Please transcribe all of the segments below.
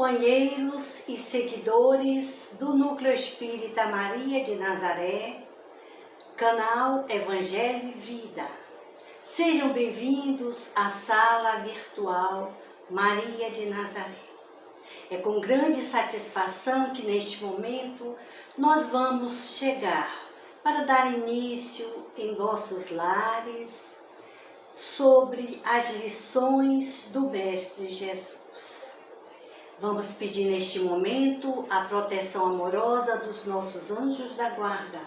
companheiros e seguidores do Núcleo Espírita Maria de Nazaré, canal Evangelho e Vida. Sejam bem-vindos à sala virtual Maria de Nazaré. É com grande satisfação que neste momento nós vamos chegar para dar início em vossos lares sobre as lições do Mestre Jesus. Vamos pedir neste momento a proteção amorosa dos nossos anjos da guarda,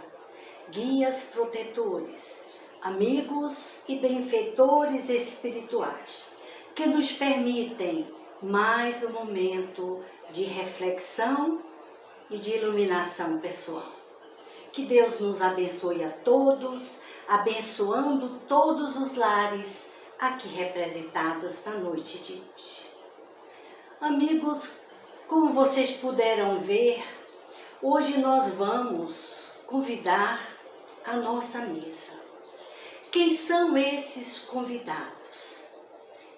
guias protetores, amigos e benfeitores espirituais, que nos permitem mais um momento de reflexão e de iluminação pessoal. Que Deus nos abençoe a todos, abençoando todos os lares aqui representados na noite de hoje. Amigos, como vocês puderam ver, hoje nós vamos convidar a nossa mesa. Quem são esses convidados?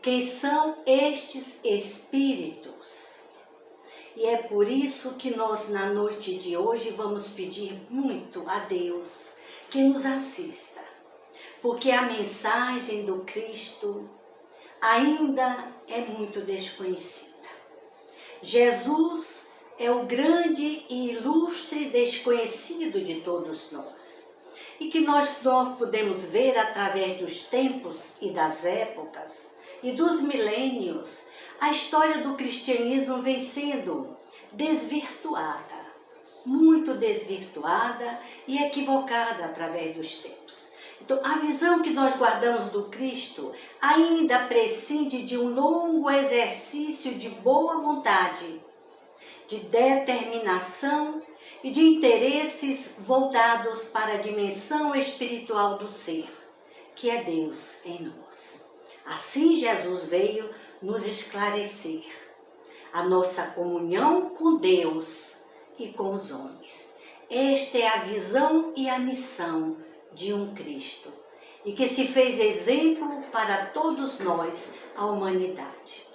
Quem são estes espíritos? E é por isso que nós, na noite de hoje, vamos pedir muito a Deus que nos assista, porque a mensagem do Cristo ainda é muito desconhecida. Jesus é o grande e ilustre desconhecido de todos nós, e que nós podemos ver através dos tempos e das épocas e dos milênios. A história do cristianismo vem sendo desvirtuada, muito desvirtuada e equivocada através dos tempos. Então, a visão que nós guardamos do Cristo ainda prescinde de um longo exercício de boa vontade, de determinação e de interesses voltados para a dimensão espiritual do ser, que é Deus em nós. Assim, Jesus veio nos esclarecer a nossa comunhão com Deus e com os homens. Esta é a visão e a missão de um Cristo, e que se fez exemplo para todos nós, a humanidade.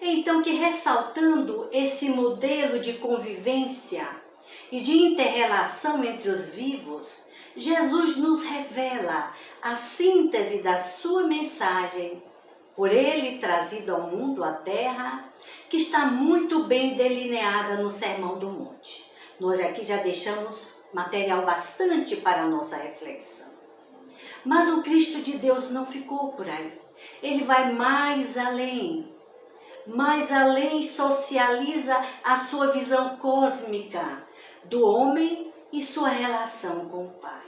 Então, que ressaltando esse modelo de convivência e de inter-relação entre os vivos, Jesus nos revela a síntese da sua mensagem, por ele trazido ao mundo, à terra, que está muito bem delineada no Sermão do Monte. Nós aqui já deixamos material bastante para a nossa reflexão. Mas o Cristo de Deus não ficou por aí. Ele vai mais além, socializa a sua visão cósmica do homem e sua relação com o Pai.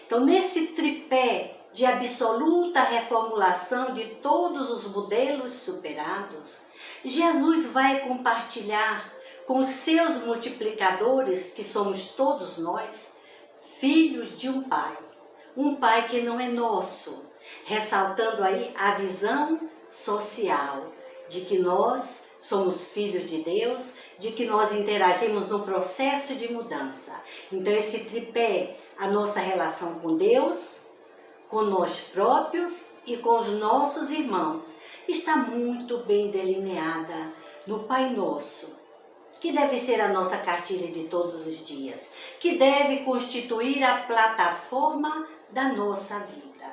Então, nesse tripé de absoluta reformulação de todos os modelos superados, Jesus vai compartilhar com os seus multiplicadores, que somos todos nós, filhos de um Pai que não é nosso, ressaltando aí a visão social de que nós somos filhos de Deus, de que nós interagimos no processo de mudança. Então, esse tripé, a nossa relação com Deus, com nós próprios e com os nossos irmãos, está muito bem delineada no Pai Nosso, que deve ser a nossa cartilha de todos os dias, que deve constituir a plataforma da nossa vida.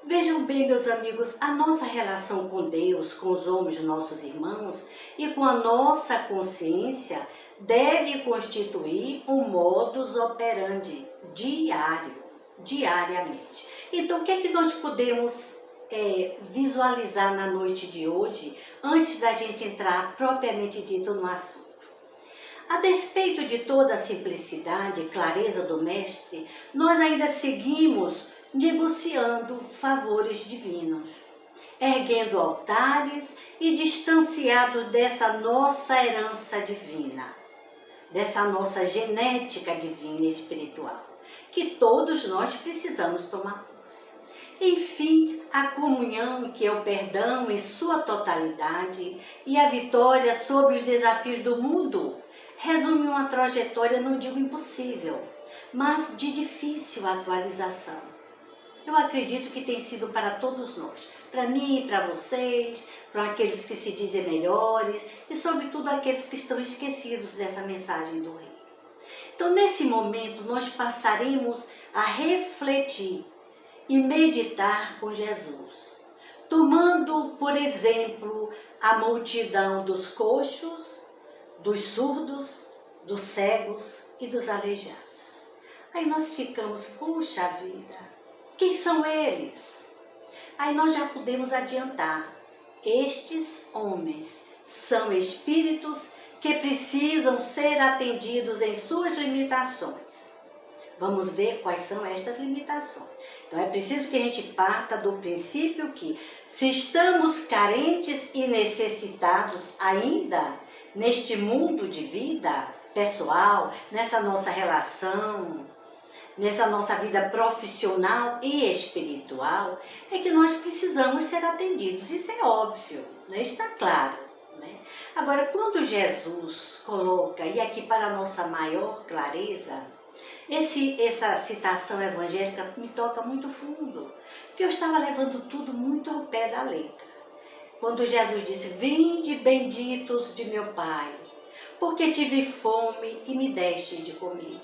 Vejam bem, meus amigos, a nossa relação com Deus, com os homens, nossos irmãos, e com a nossa consciência deve constituir um modus operandi diariamente. Então, o que é que nós podemos visualizar na noite de hoje, antes da gente entrar propriamente dito no assunto? A despeito de toda a simplicidade e clareza do Mestre, nós ainda seguimos negociando favores divinos, erguendo altares e distanciados dessa nossa herança divina, dessa nossa genética divina e espiritual, que todos nós precisamos tomar posse. Enfim, a comunhão, que é o perdão em sua totalidade e a vitória sobre os desafios do mundo, resume uma trajetória, não digo impossível, mas de difícil atualização. eu acredito que tem sido para todos nós. Para mim, para vocês, para aqueles que se dizem melhores e, sobretudo, aqueles que estão esquecidos dessa mensagem do Rei. Então, nesse momento, nós passaremos a refletir e meditar com Jesus, tomando, por exemplo, a multidão dos coxos, dos surdos, dos cegos e dos aleijados. Aí nós ficamos, puxa vida, quem são eles? Aí nós já podemos adiantar, estes homens são espíritos que precisam ser atendidos em suas limitações. Vamos ver quais são estas limitações. Então é preciso que a gente parta do princípio que, se estamos carentes e necessitados ainda neste mundo de vida pessoal, nessa nossa relação, nessa nossa vida profissional e espiritual, é que nós precisamos ser atendidos. Isso é óbvio, né? Está claro. Agora, quando Jesus coloca, e aqui para a nossa maior clareza, essa citação evangélica me toca muito fundo, porque eu estava levando tudo muito ao pé da letra. Quando Jesus disse, vinde benditos de meu Pai, porque tive fome e me deste de comer,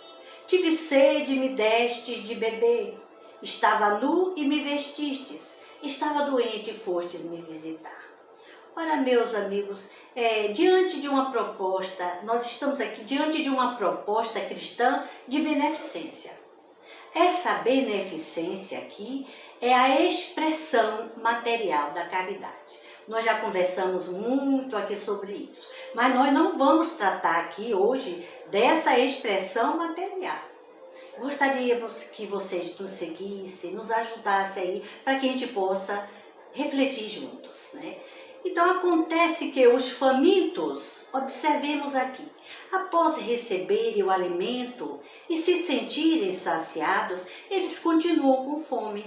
tive sede e me deste de beber, estava nu e me vestistes, estava doente e fostes me visitar. Ora, meus amigos, diante de uma proposta, nós estamos aqui diante de uma proposta cristã de beneficência. Essa beneficência aqui é a expressão material da caridade. Nós já conversamos muito aqui sobre isso, mas nós não vamos tratar aqui hoje dessa expressão material. Gostaríamos que vocês nos seguissem, nos ajudassem aí, para que a gente possa refletir juntos, né? Então acontece que os famintos, observemos aqui, após receberem o alimento e se sentirem saciados, eles continuam com fome,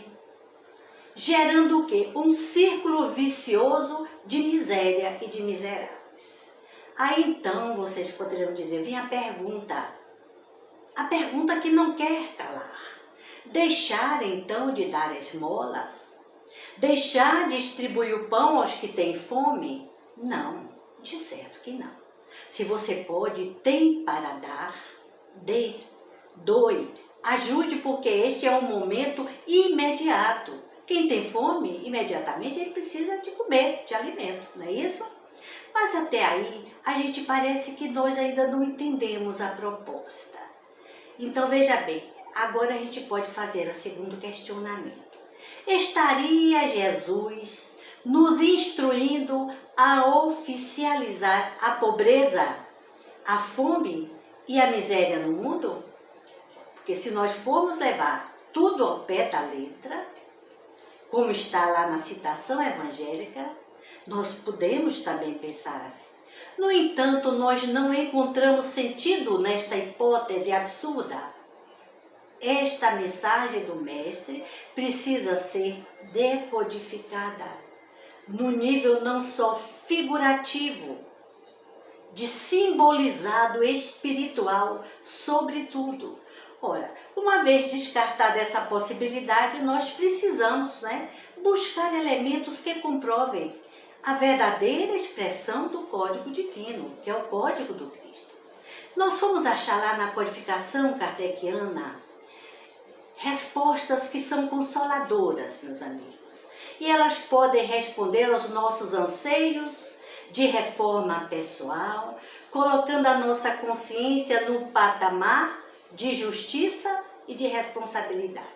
gerando o quê? Um círculo vicioso de miséria e de miseráveis. Aí então vocês poderiam dizer, vem a pergunta que não quer calar. Deixar então de dar esmolas? Deixar de distribuir o pão aos que têm fome? Não, de certo que não. Se você pode, tem para dar, dê, doe, ajude, porque este é um momento imediato. Quem tem fome, imediatamente ele precisa de comer, de alimento, não é isso? Mas até aí, a gente parece que nós ainda não entendemos a proposta. Então veja bem, agora a gente pode fazer o segundo questionamento. Estaria Jesus nos instruindo a oficializar a pobreza, a fome e a miséria no mundo? Porque se nós formos levar tudo ao pé da letra, como está lá na citação evangélica, nós podemos também pensar assim. No entanto, nós não encontramos sentido nesta hipótese absurda. Esta mensagem do Mestre precisa ser decodificada no nível não só figurativo, de simbolizado espiritual, sobretudo. Ora, uma vez descartada essa possibilidade, nós precisamos, buscar elementos que comprovem a verdadeira expressão do Código Divino, que é o Código do Cristo. Nós fomos achar lá na codificação kardeciana respostas que são consoladoras, meus amigos. E elas podem responder aos nossos anseios de reforma pessoal, colocando a nossa consciência no patamar de justiça e de responsabilidade.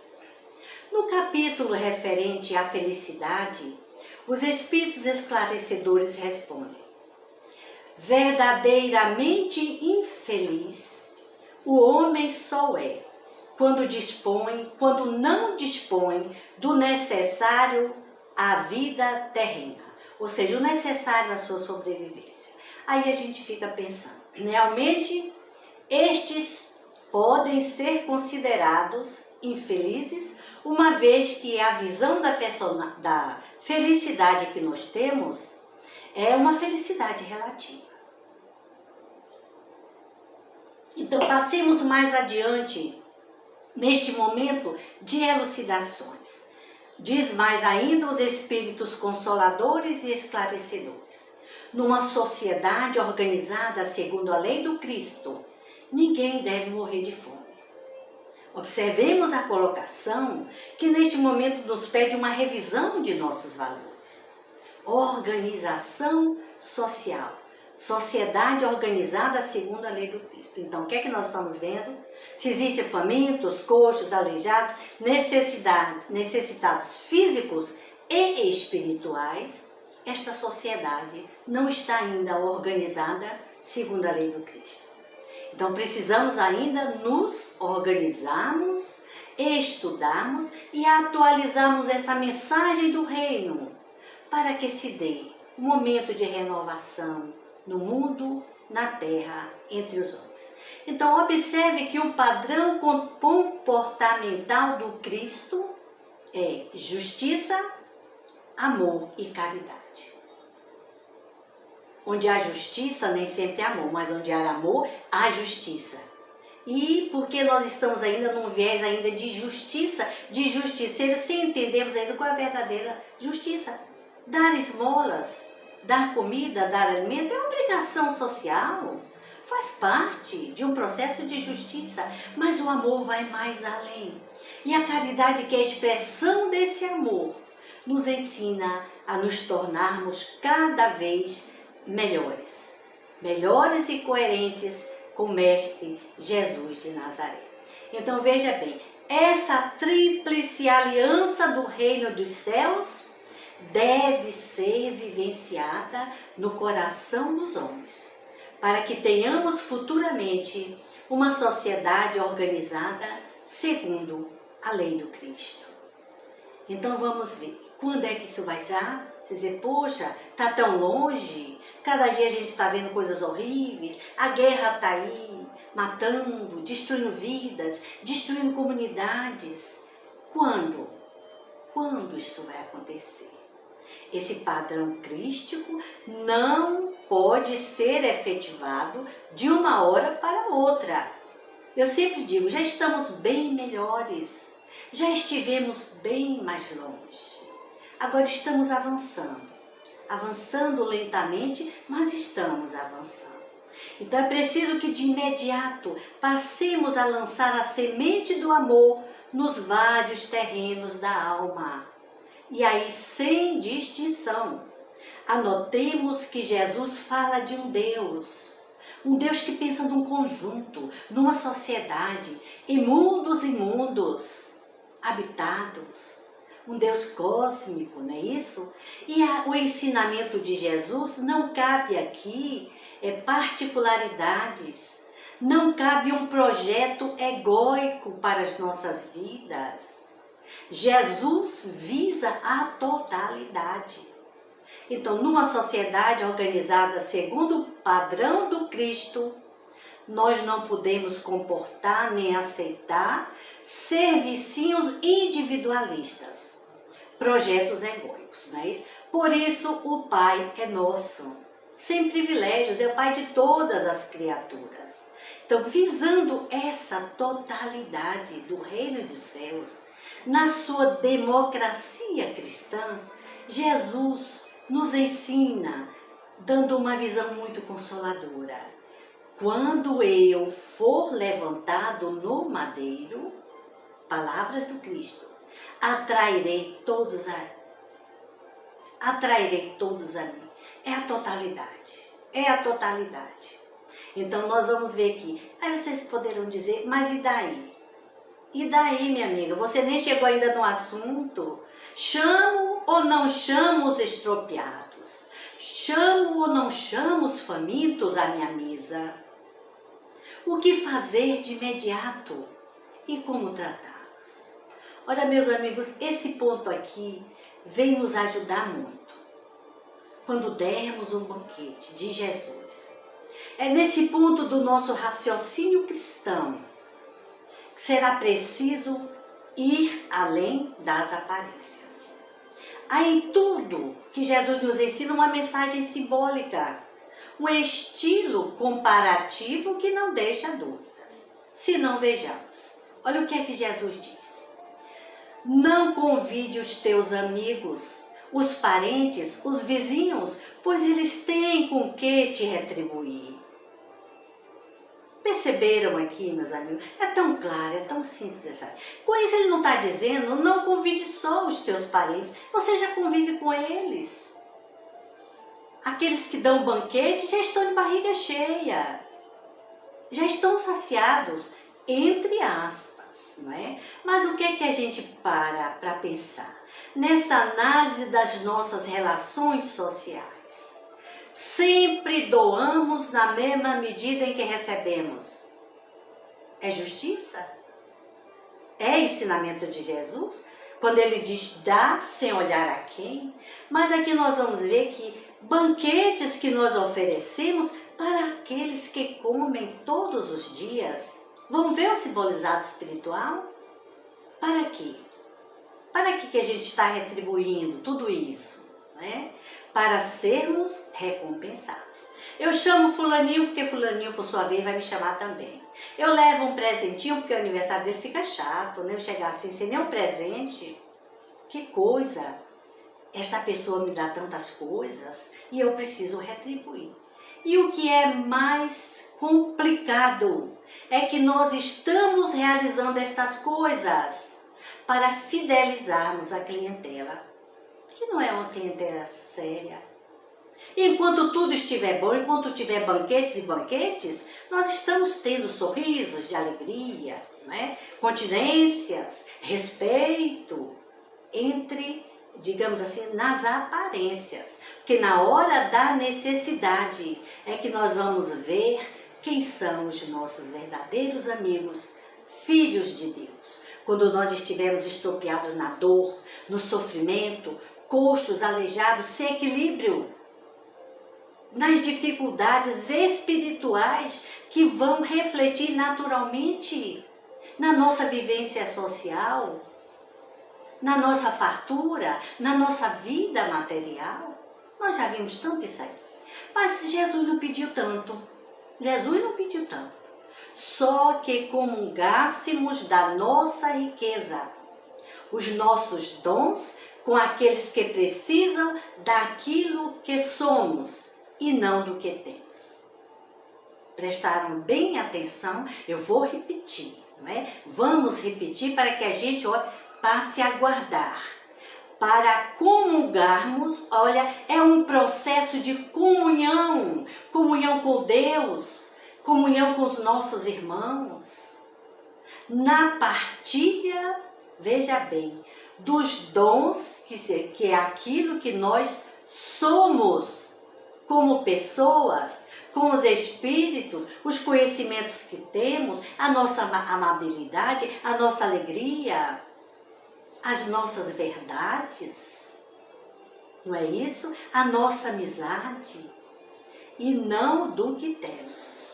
No capítulo referente à felicidade, os Espíritos esclarecedores respondem: verdadeiramente infeliz o homem só é quando não dispõe do necessário à vida terrena, ou seja, o necessário à sua sobrevivência. Aí a gente fica pensando, realmente estes podem ser considerados infelizes, uma vez que a visão da felicidade que nós temos é uma felicidade relativa. Então, passemos mais adiante neste momento de elucidações. Diz mais ainda os espíritos consoladores e esclarecedores. Numa sociedade organizada segundo a lei do Cristo, ninguém deve morrer de fome. Observemos a colocação que neste momento nos pede uma revisão de nossos valores. Organização social. Sociedade organizada segundo a lei do Cristo. Então, o que é que nós estamos vendo? Se existem famintos, coxos, aleijados, necessitados físicos e espirituais, esta sociedade não está ainda organizada segundo a lei do Cristo. Então, precisamos ainda nos organizarmos, estudarmos e atualizarmos essa mensagem do reino para que se dê um momento de renovação no mundo, na terra, entre os homens. Então, observe que o padrão comportamental do Cristo é justiça, amor e caridade. Onde há justiça, nem sempre há amor, mas onde há amor, há justiça. E porque nós estamos ainda num viés ainda de justiça, de justiceiro, sem entendermos ainda qual é a verdadeira justiça. Dar esmolas, dar comida, dar alimento é uma obrigação social, faz parte de um processo de justiça, mas o amor vai mais além. E a caridade, que é a expressão desse amor, nos ensina a nos tornarmos cada vez melhores e coerentes com o Mestre Jesus de Nazaré. Então veja bem, essa tríplice aliança do reino dos céus deve ser vivenciada no coração dos homens, para que tenhamos futuramente uma sociedade organizada segundo a lei do Cristo. Então vamos ver, quando é que isso vai dar? Você dizer, poxa, está tão longe, cada dia a gente está vendo coisas horríveis, a guerra está aí, matando, destruindo vidas, destruindo comunidades. Quando? Quando isso vai acontecer? Esse padrão crístico não pode ser efetivado de uma hora para outra. Eu sempre digo, já estamos bem melhores, já estivemos bem mais longe. Agora estamos avançando lentamente, mas estamos avançando. Então é preciso que de imediato passemos a lançar a semente do amor nos vários terrenos da alma. E aí, sem distinção, anotemos que Jesus fala de um Deus que pensa num conjunto, numa sociedade, em mundos e mundos habitados. Um Deus cósmico, não é isso? E o ensinamento de Jesus não cabe aqui particularidades, não cabe um projeto egóico para as nossas vidas. Jesus visa a totalidade. Então, numa sociedade organizada segundo o padrão do Cristo, nós não podemos comportar nem aceitar servicinhos individualistas, projetos egóicos, não é isso? Por isso o Pai é nosso, sem privilégios, é o Pai de todas as criaturas. Então, visando essa totalidade do reino dos céus, na sua democracia cristã, Jesus nos ensina, dando uma visão muito consoladora. Quando eu for levantado no madeiro, palavras do Cristo, atrairei todos a mim. É a totalidade. Então nós vamos ver aqui. Aí vocês poderão dizer, mas e daí? E daí, minha amiga? Você nem chegou ainda no assunto. Chamo ou não chamo os estropiados? Chamo ou não chamo os famintos à minha mesa? O que fazer de imediato e como tratá-los? Ora, meus amigos, esse ponto aqui vem nos ajudar muito. Quando dermos um banquete de Jesus, é nesse ponto do nosso raciocínio cristão que será preciso ir além das aparências. Há em tudo que Jesus nos ensina uma mensagem simbólica, um estilo comparativo que não deixa dúvidas. Se não, vejamos. Olha o que é que Jesus diz. Não convide os teus amigos, os parentes, os vizinhos, pois eles têm com que te retribuir. Perceberam aqui, meus amigos? É tão claro, é tão simples essa. Com isso ele não está dizendo, não convide só os teus parentes, você já convive com eles. Aqueles que dão banquete já estão de barriga cheia, já estão saciados, entre aspas, não é? Mas o que é que a gente para pensar? Nessa análise das nossas relações sociais. Sempre doamos na mesma medida em que recebemos. É justiça? É ensinamento de Jesus? Quando ele diz dá sem olhar a quem? Mas aqui nós vamos ver que banquetes que nós oferecemos para aqueles que comem todos os dias. Vamos ver o simbolizado espiritual? Para quê? Para que a gente está retribuindo tudo isso? Né? Para sermos recompensados. Eu chamo fulaninho porque fulaninho, por sua vez, vai me chamar também. Eu levo um presentinho porque o aniversário dele fica chato, né? Eu chegar assim sem nenhum presente. Que coisa! Esta pessoa me dá tantas coisas e eu preciso retribuir. E o que é mais complicado é que nós estamos realizando estas coisas para fidelizarmos a clientela, que não é uma clientela séria. Enquanto tudo estiver bom, enquanto tiver banquetes e banquetes, nós estamos tendo sorrisos de alegria, né? Continências, respeito, entre, digamos assim, nas aparências. Porque na hora da necessidade é que nós vamos ver quem são os nossos verdadeiros amigos, filhos de Deus. Quando nós estivermos estropiados na dor, no sofrimento, coxos, aleijados, sem equilíbrio, nas dificuldades espirituais que vão refletir naturalmente na nossa vivência social, na nossa fartura, na nossa vida material. Nós já vimos tanto isso aí. Mas Jesus não pediu tanto. Jesus não pediu tanto. Só que comungássemos da nossa riqueza, os nossos dons com aqueles que precisam daquilo que somos e não do que temos. Prestaram bem atenção? Eu vou repetir, não é? Vamos repetir para que a gente passe a guardar. Para comungarmos, olha, é um processo de comunhão, comunhão com Deus, comunhão com os nossos irmãos. Na partilha, veja bem, dos dons, que é aquilo que nós somos como pessoas, com os espíritos, os conhecimentos que temos, a nossa amabilidade, a nossa alegria, as nossas verdades, não é isso? A nossa amizade, e não do que temos.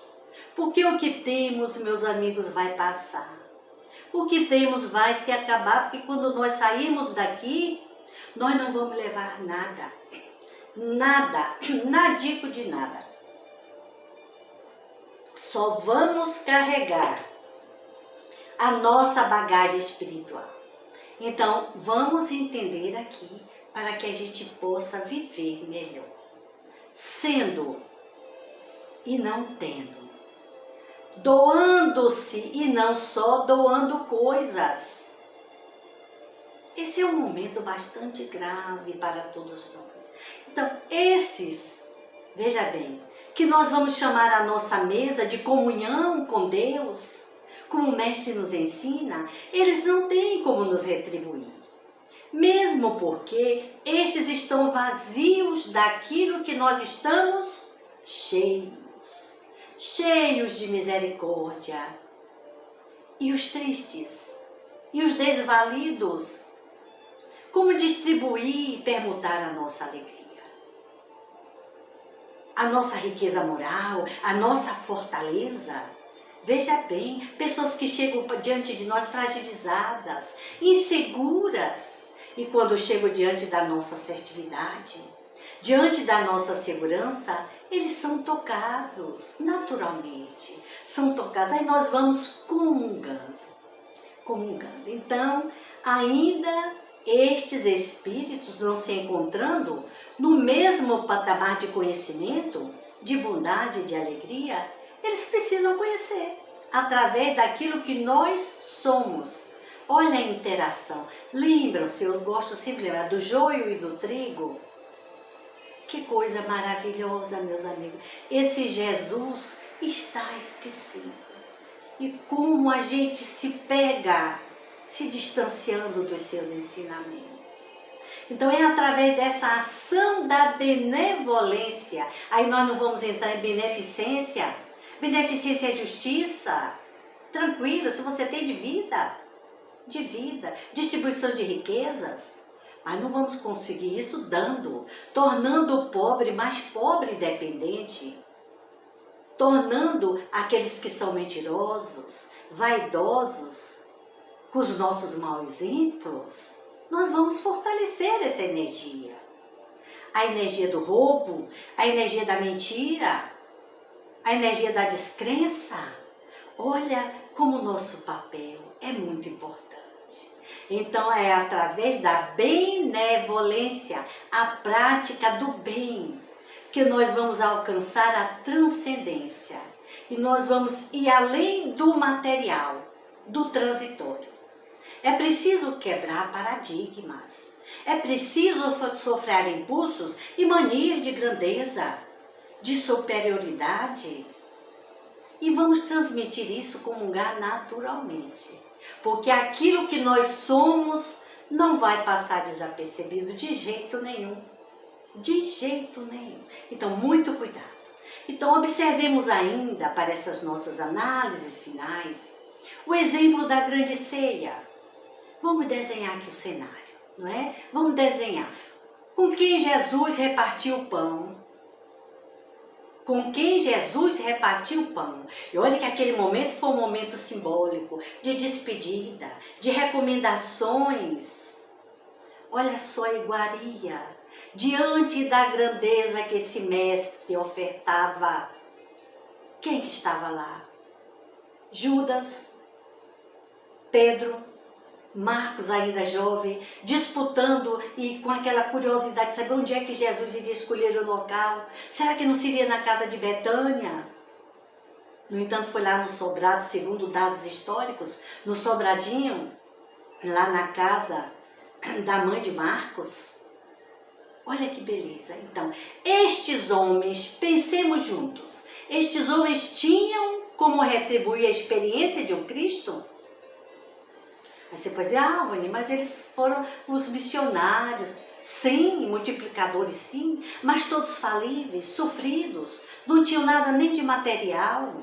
Porque o que temos, meus amigos, vai passar. O que temos vai se acabar, porque quando nós sairmos daqui, nós não vamos levar nada. Nada, nadico de nada. Só vamos carregar a nossa bagagem espiritual. Então, vamos entender aqui para que a gente possa viver melhor. Sendo e não tendo. Doando-se e não só doando coisas. Esse é um momento bastante grave para todos nós. Então, esses, veja bem, que nós vamos chamar a nossa mesa de comunhão com Deus, como o Mestre nos ensina, eles não têm como nos retribuir. Mesmo porque estes estão vazios daquilo que nós estamos cheios. Cheios de misericórdia. E os tristes? E os desvalidos? Como distribuir e permutar a nossa alegria? A nossa riqueza moral, a nossa fortaleza? Veja bem, pessoas que chegam diante de nós fragilizadas, inseguras. E quando chegam diante da nossa assertividade, diante da nossa segurança, eles são tocados, naturalmente. São tocados, aí nós vamos comungando. Então, ainda estes espíritos não se encontrando no mesmo patamar de conhecimento, de bondade, de alegria, eles precisam conhecer através daquilo que nós somos. Olha a interação. Lembram-se, eu gosto sempre de lembrar do joio e do trigo. Que coisa maravilhosa, meus amigos. Esse Jesus está esquecido. E como a gente se pega se distanciando dos seus ensinamentos. Então é através dessa ação da benevolência. Aí nós não vamos entrar em beneficência. Beneficência é justiça. Tranquila, se você tem de vida. Distribuição de riquezas. Mas não vamos conseguir isso dando, tornando o pobre mais pobre e dependente, tornando aqueles que são mentirosos, vaidosos, com os nossos maus exemplos. Nós vamos fortalecer essa energia. A energia do roubo, a energia da mentira, a energia da descrença. Olha como o nosso papel é muito importante. Então é através da benevolência, a prática do bem, que nós vamos alcançar a transcendência. E nós vamos ir além do material, do transitório. É preciso quebrar paradigmas. É preciso sofrer impulsos e manias de grandeza, de superioridade. E vamos transmitir isso, comungar naturalmente. Porque aquilo que nós somos não vai passar desapercebido de jeito nenhum. De jeito nenhum. Então, muito cuidado. Então, observemos ainda, para essas nossas análises finais, o exemplo da grande ceia. Vamos desenhar aqui o cenário, não é? Vamos desenhar. Com quem Jesus repartiu o pão. Com quem Jesus repartiu o pão. E olha que aquele momento foi um momento simbólico, de despedida, de recomendações. Olha só a iguaria, diante da grandeza que esse mestre ofertava. Quem que estava lá? Judas, Pedro, Marcos, ainda jovem, disputando e com aquela curiosidade de saber onde é que Jesus iria escolher o local. Será que não seria na casa de Betânia? No entanto, foi lá no sobrado, segundo dados históricos, no sobradinho, lá na casa da mãe de Marcos. Olha que beleza. Então, estes homens, pensemos juntos, estes homens tinham como retribuir a experiência de um Cristo? Aí você pode dizer, Vânia, mas eles foram os missionários. Sim, multiplicadores sim, mas todos falíveis, sofridos, não tinham nada nem de material,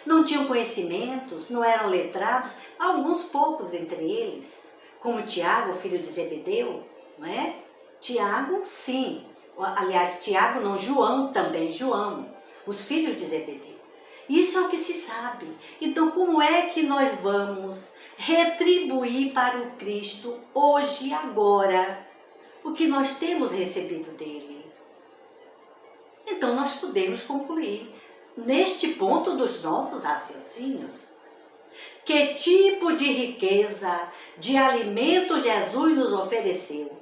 não tinham conhecimentos, não eram letrados, alguns poucos dentre eles, como Tiago, filho de Zebedeu, não é? Tiago, sim, aliás, Tiago não, João também, João, os filhos de Zebedeu. Isso é o que se sabe. Então, como é que nós vamos retribuir para o Cristo, hoje e agora, o que nós temos recebido dele? Então, nós podemos concluir, neste ponto dos nossos raciocínios, que tipo de riqueza, de alimento Jesus nos ofereceu?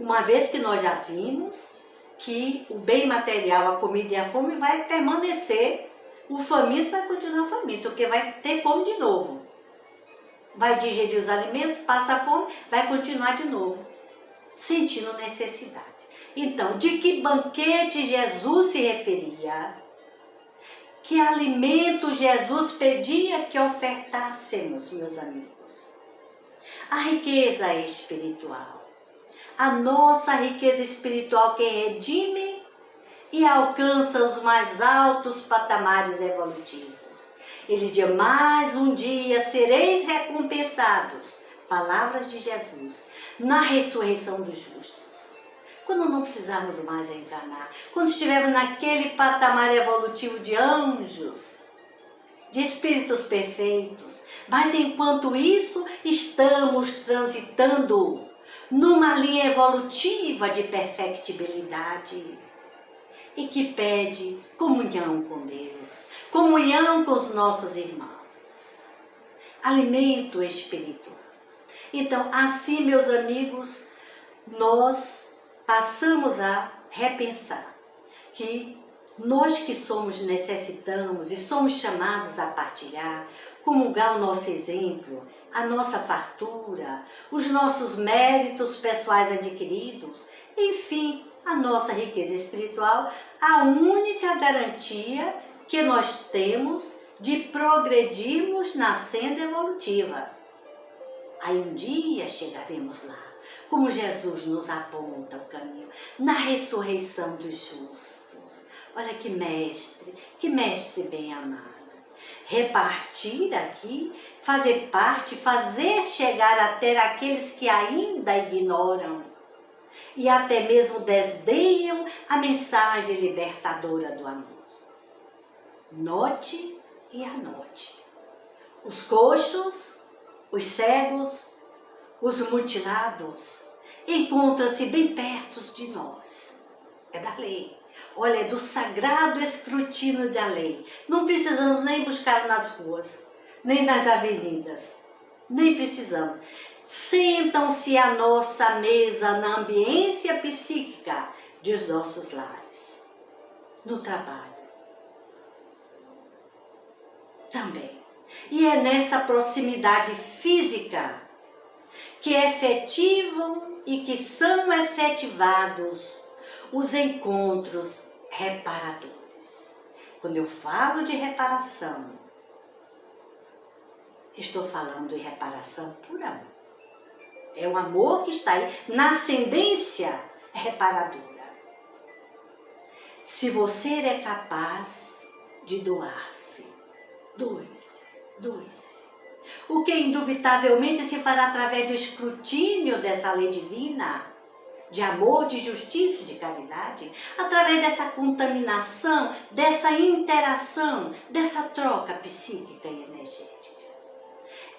Uma vez que nós já vimos que o bem material, a comida e a fome vai permanecer. O faminto vai continuar faminto, porque vai ter fome de novo. Vai digerir os alimentos, passa a fome, vai continuar de novo, sentindo necessidade. Então, de que banquete Jesus se referia? Que alimento Jesus pedia que ofertássemos, meus amigos? A riqueza espiritual. A nossa riqueza espiritual que redime e alcança os mais altos patamares evolutivos. Ele diz, mais um dia sereis recompensados, palavras de Jesus, na ressurreição dos justos. Quando não precisarmos mais reencarnar, quando estivermos naquele patamar evolutivo de anjos, de espíritos perfeitos, mas enquanto isso estamos transitando numa linha evolutiva de perfectibilidade, e que pede comunhão com Deus, comunhão com os nossos irmãos. alimento espiritual. Então, assim, meus amigos, nós passamos a repensar que nós que somos necessitamos e somos chamados a partilhar, comungar o nosso exemplo, a nossa fartura, os nossos méritos pessoais adquiridos, enfim, a nossa riqueza espiritual, a única garantia que nós temos de progredirmos na senda evolutiva. Aí um dia chegaremos lá, como Jesus nos aponta o caminho, na ressurreição dos justos. Olha que mestre bem amado. Repartir aqui, fazer parte, fazer chegar até aqueles que ainda ignoram e até mesmo desdenham a mensagem libertadora do amor. Note e anote. Os coxos, os cegos, os mutilados encontram-se bem perto de nós. É da lei. Olha, é do sagrado escrutínio da lei. Não precisamos nem buscar nas ruas, nem nas avenidas. Nem precisamos. Sentam-se à nossa mesa na ambiência psíquica dos nossos lares. No trabalho. Também. E é nessa proximidade física que efetivam e que são efetivados os encontros reparadores. Quando eu falo de reparação, estou falando de reparação por amor. É o amor que está aí, na ascendência reparadora. Se você é capaz de doar-se, doe-se. O que indubitavelmente se fará através do escrutínio dessa lei divina, de amor, de justiça e de caridade, através dessa contaminação, dessa interação, dessa troca psíquica e energética.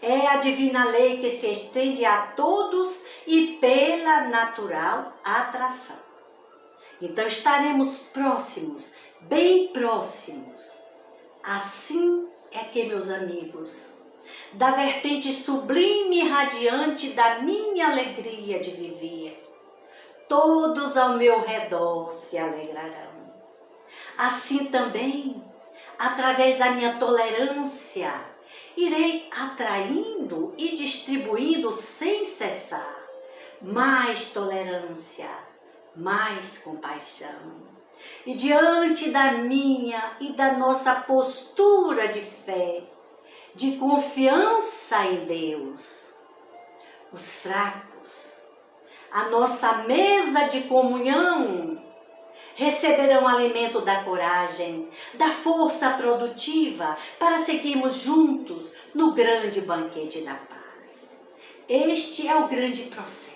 É a divina lei que se estende a todos e pela natural atração. Então estaremos próximos, bem próximos. Assim é que, meus amigos, da vertente sublime e radiante da minha alegria de viver, todos ao meu redor se alegrarão. Assim também, através da minha tolerância, irei atraindo e distribuindo sem cessar mais tolerância, mais compaixão. E diante da minha e da nossa postura de fé, de confiança em Deus, os fracos, a nossa mesa de comunhão, receberão alimento da coragem, da força produtiva para seguirmos juntos no grande banquete da paz. Este é o grande processo.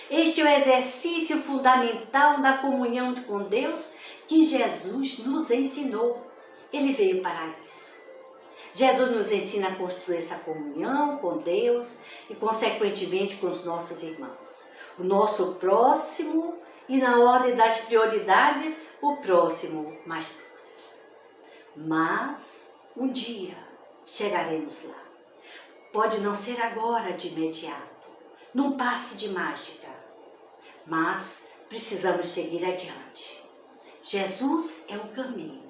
Este é o exercício fundamental da comunhão com Deus que Jesus nos ensinou. Ele veio para isso. Jesus nos ensina a construir essa comunhão com Deus e, consequentemente, com os nossos irmãos. O nosso próximo e, na ordem das prioridades, o próximo mais próximo. Mas, um dia, chegaremos lá. Pode não ser agora de imediato, num passe de mágica, mas precisamos seguir adiante. Jesus é o caminho.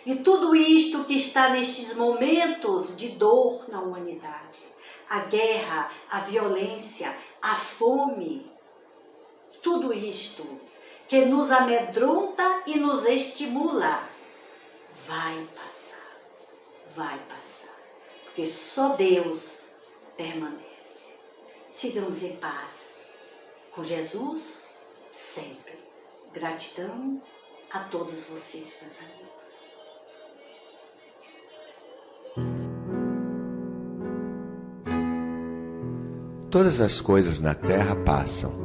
E tudo isto que está nestes momentos de dor na humanidade, a guerra, a violência, a fome, tudo isto que nos amedronta e nos estimula, vai passar, porque só Deus permanece. Sigamos em paz com Jesus sempre. Gratidão a todos vocês, meus amigos. Todas as coisas na terra passam.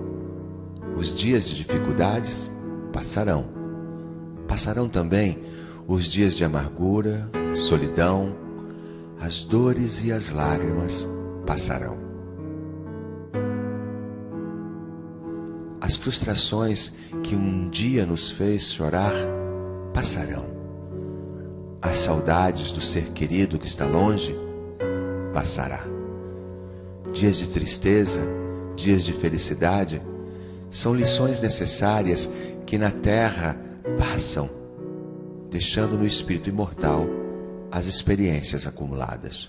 Os dias de dificuldades passarão. Passarão também os dias de amargura, solidão, as dores e as lágrimas passarão. As frustrações que um dia nos fez chorar passarão. As saudades do ser querido que está longe passará. Dias de tristeza, dias de felicidade, são lições necessárias que na terra passam, deixando no espírito imortal as experiências acumuladas.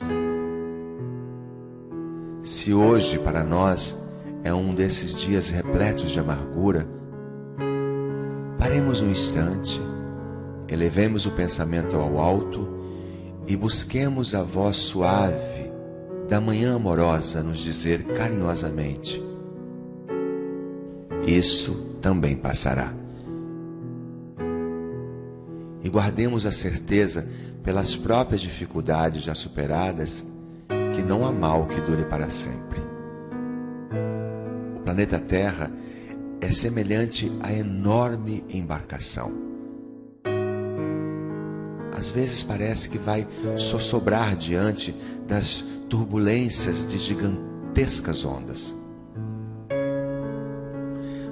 Se hoje para nós é um desses dias repletos de amargura, paremos um instante, elevemos o pensamento ao alto e busquemos a voz suave da manhã amorosa nos dizer carinhosamente: isso também passará. E guardemos a certeza, pelas próprias dificuldades já superadas, que não há mal que dure para sempre. O planeta Terra é semelhante à enorme embarcação. Às vezes parece que vai sossobrar diante das turbulências de gigantescas ondas.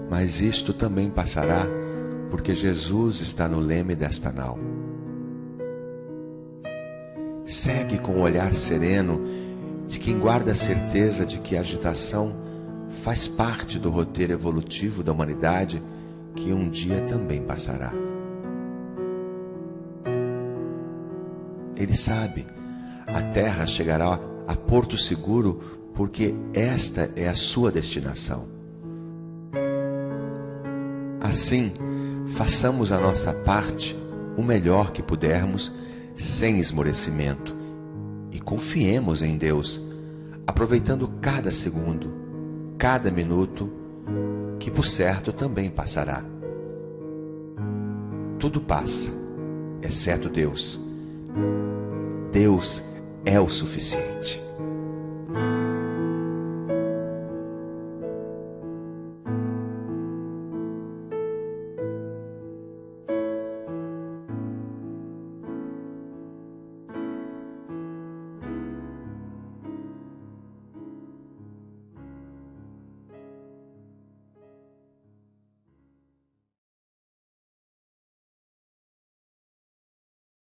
Mas isto também passará, porque Jesus está no leme desta nau. Segue com o olhar sereno de quem guarda a certeza de que a agitação faz parte do roteiro evolutivo da humanidade, que um dia também passará. Ele sabe, a Terra chegará a porto seguro porque esta é a sua destinação. Assim, façamos a nossa parte o melhor que pudermos, sem esmorecimento, e confiemos em Deus, aproveitando cada segundo, cada minuto, que por certo também passará. Tudo passa, exceto Deus. Deus é o suficiente.